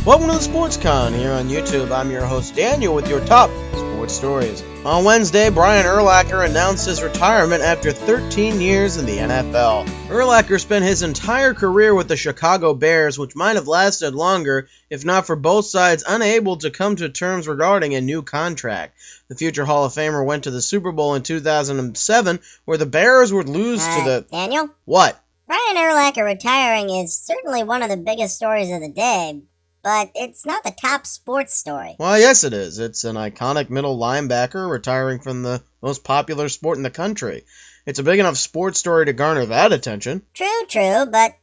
Welcome to the Sports Con here on YouTube. I'm your host Daniel with your top sports stories. On Wednesday, Brian Urlacher announced his retirement after 13 years in the NFL. Urlacher spent his entire career with the Chicago Bears, which might have lasted longer if not for both sides unable to come to terms regarding a new contract. The future Hall of Famer went to the Super Bowl in 2007, where the Bears would lose to the... Daniel? What? Brian Urlacher retiring is certainly one of the biggest stories of the day, but it's not the top sports story. Well, yes it is. It's an iconic middle linebacker retiring from the most popular sport in the country. It's a big enough sports story to garner that attention. True, but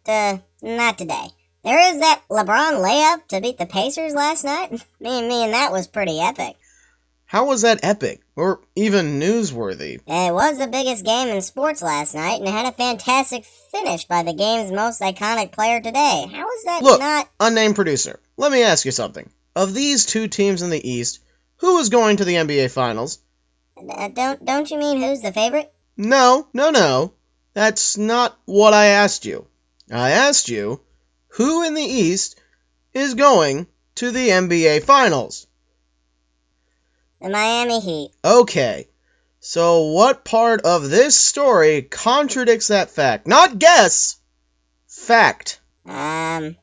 not today. There is that LeBron layup to beat the Pacers last night. Me and that was pretty epic. How was that epic? Or even newsworthy? It was the biggest game in sports last night, and it had a fantastic finish by the game's most iconic player today. How is that Look, not... unnamed producer, let me ask you something. Of these two teams in the East, who is going to the NBA Finals? Don't you mean who's the favorite? No. That's not what I asked you. I asked you, who in the East is going to the NBA Finals? The Miami Heat. Okay, so what part of this story contradicts that fact? Not guess! Fact. None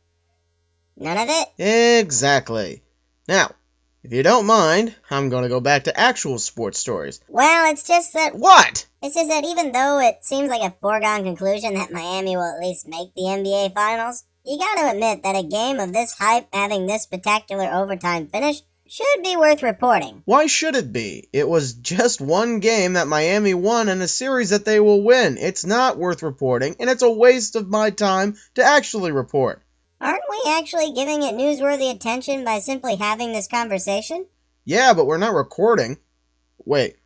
of it? Exactly. Now, if you don't mind, I'm going to go back to actual sports stories. Well, it's just that... What? It's just that even though it seems like a foregone conclusion that Miami will at least make the NBA Finals, you gotta admit that a game of this hype having this spectacular overtime finish should be worth reporting. Why should it be? It was just one game that Miami won in a series that they will win. It's not worth reporting, and it's a waste of my time to actually report. Aren't we actually giving it newsworthy attention by simply having this conversation? Yeah, but we're not recording. Wait.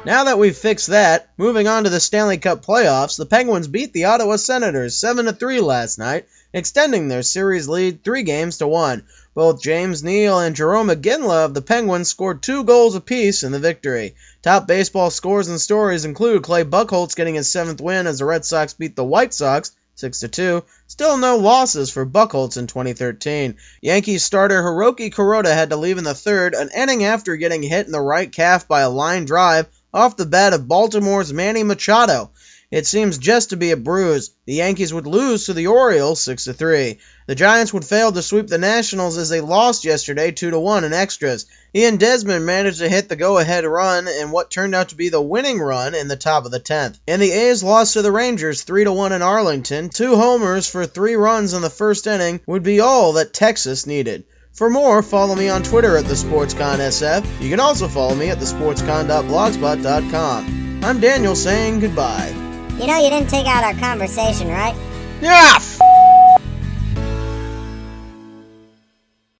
Now that we've fixed that, moving on to the Stanley Cup playoffs, the Penguins beat the Ottawa Senators 7-3 last night, extending their series lead 3-1. Both James Neal and Jarome Iginla of the Penguins scored 2 goals apiece in the victory. Top baseball scores and stories include Clay Buchholz getting his 7th win as the Red Sox beat the White Sox 6-2. Still no losses for Buchholz in 2013. Yankees starter Hiroki Kuroda had to leave in the third, an inning after getting hit in the right calf by a line drive off the bat of Baltimore's Manny Machado. It seems just to be a bruise. The Yankees would lose to the Orioles 6-3. The Giants would fail to sweep the Nationals as they lost yesterday 2-1 in extras. Ian Desmond managed to hit the go-ahead run in what turned out to be the winning run in the top of the 10th. And the A's lost to the Rangers 3-1 in Arlington. 2 homers for 3 runs in the first inning would be all that Texas needed. For more, follow me on Twitter at TheSportsConSF. You can also follow me at thesportscon.blogspot.com. I'm Daniel saying goodbye. You know you didn't take out our conversation, right? Yeah!